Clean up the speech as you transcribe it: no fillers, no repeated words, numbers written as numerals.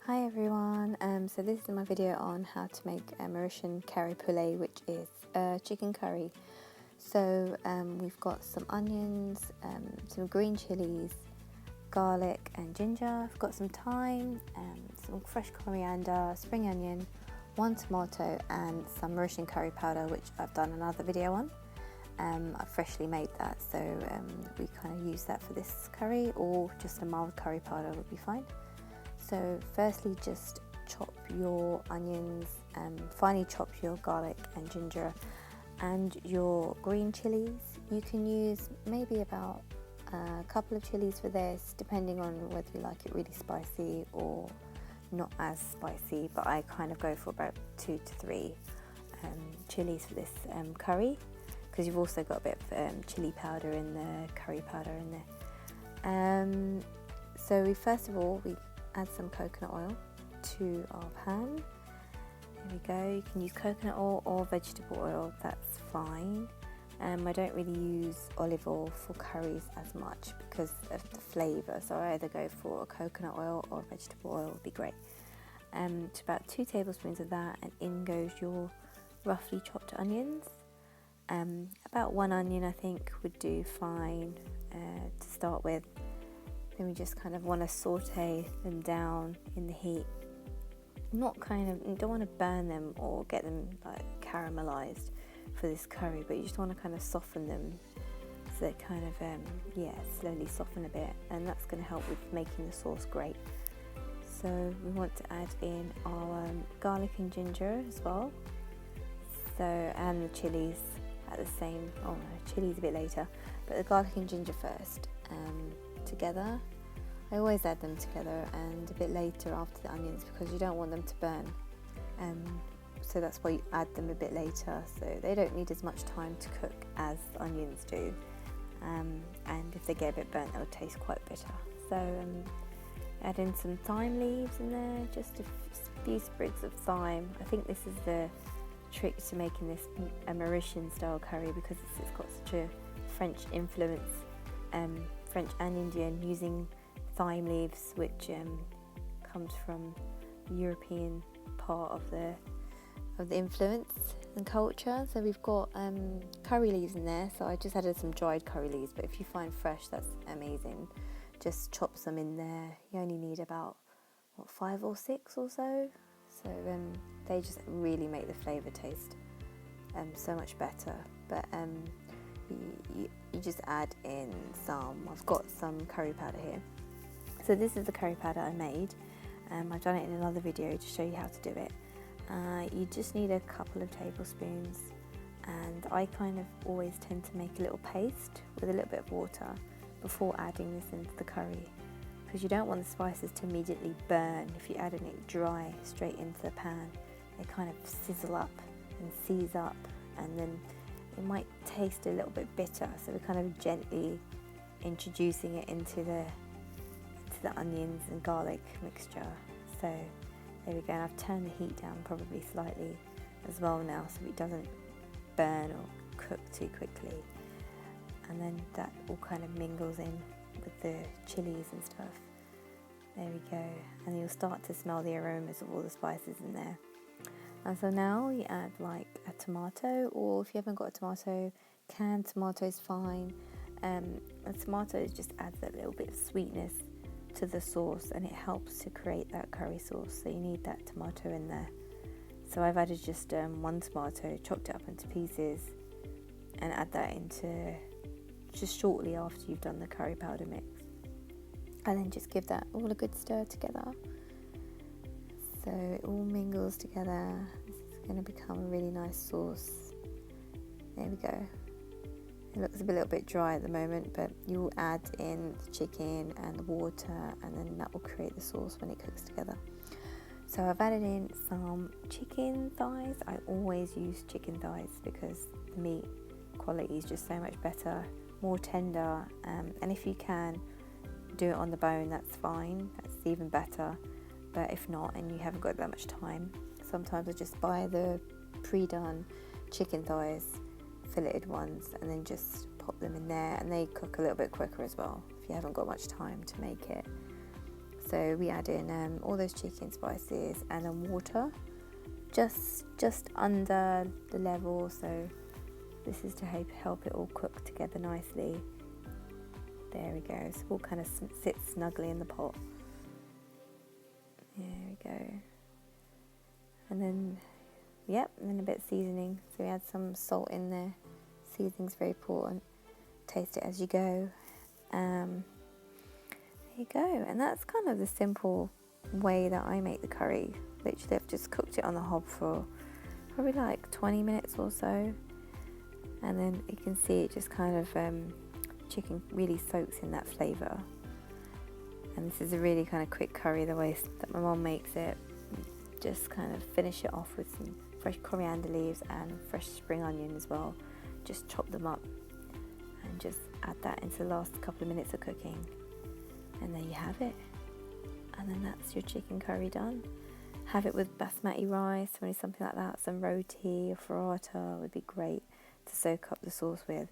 Hi everyone, so this is my video on how to make a Mauritian curry poulet, which is chicken curry. So we've got some onions, some green chilies, garlic and ginger. I've got some thyme, some fresh coriander, spring onion, 1 tomato and some Mauritian curry powder, which I've done another video on. I freshly made that, so we kind of use that for this curry, or just a mild curry powder would be fine. So firstly, just chop your onions, finely chop your garlic and ginger and your green chilies. You can use maybe about a couple of chilies for this, depending on whether you like it really spicy or not as spicy, but I kind of go for about 2 to 3 chilies for this curry, because you've also got a bit of chili powder in there, curry powder in there. So first of all, we add some coconut oil to our pan. There we go. You can use coconut oil or vegetable oil, that's fine. I don't really use olive oil for curries as much because of the flavour, so I either go for a coconut oil or vegetable oil would be great. To about 2 tablespoons of that, and in goes your roughly chopped onions. About 1 onion I think would do fine to start with. Then we just kind of want to saute them down in the heat. You don't want to burn them or get them like caramelized for this curry, but you just want to kind of soften them so they kind of slowly soften a bit, and that's going to help with making the sauce great. So we want to add in our garlic and ginger as well. So, and the chilies at the same. Oh no, chilies a bit later, but the garlic and ginger first. Together. I always add them together and a bit later after the onions, because you don't want them to burn, so that's why you add them a bit later, so they don't need as much time to cook as the onions do, and if they get a bit burnt they'll taste quite bitter. So add in some thyme leaves in there, just a few sprigs of thyme. I think this is the trick to making this a Mauritian style curry, because it's got such a French influence, French and Indian, using thyme leaves, which comes from the European part of the influence and culture. So we've got curry leaves in there, so I just added some dried curry leaves, but if you find fresh, that's amazing. Just chop some in there. You only need about 5 or 6 or so, so they just really make the flavour taste so much better. But you just add in I've got some curry powder here. So this is the curry powder I made. I've done it in another video to show you how to do it. You just need a couple of tablespoons, and I kind of always tend to make a little paste with a little bit of water before adding this into the curry, because you don't want the spices to immediately burn. If you're adding it dry straight into the pan, they kind of sizzle up and seize up, and then it might taste a little bit bitter, so we're kind of gently introducing it into the onions and garlic mixture. So there we go, and I've turned the heat down probably slightly as well now, so it doesn't burn or cook too quickly, and then that all kind of mingles in with the chilies and stuff. There we go, and you'll start to smell the aromas of all the spices in there. And so now you add like a tomato, or if you haven't got a tomato, canned tomato is fine. A tomato just adds that little bit of sweetness to the sauce, and it helps to create that curry sauce, so you need that tomato in there. So I've added just 1 tomato, chopped it up into pieces, and add that into just shortly after you've done the curry powder mix, and then just give that all a good stir together. So it all mingles together. This is going to become a really nice sauce. There we go. It looks a little bit dry at the moment, but you'll add in the chicken and the water, and then that will create the sauce when it cooks together. So I've added in some chicken thighs. I always use chicken thighs because the meat quality is just so much better, more tender, and if you can do it on the bone, that's fine, that's even better. But if not, and you haven't got that much time, sometimes I just buy the pre-done chicken thighs, filleted ones, and then just pop them in there, and they cook a little bit quicker as well if you haven't got much time to make it. So we add in all those chicken spices and then water, just under the level. So this is to help it all cook together nicely. There we go. So it all kind of sits snugly in the pot. There we go. And then, yep, and then a bit of seasoning. So we add some salt in there. Seasoning's very important. Taste it as you go. There you go. And that's kind of the simple way that I make the curry. Literally, I've just cooked it on the hob for probably like 20 minutes or so. And then you can see it just kind of, chicken really soaks in that flavour. And this is a really kind of quick curry, the way that my mum makes it. Just kind of finish it off with some fresh coriander leaves and fresh spring onion as well. Just chop them up and just add that into the last couple of minutes of cooking. And there you have it. And then that's your chicken curry done. Have it with basmati rice or something like that. Some roti or paratha would be great to soak up the sauce with.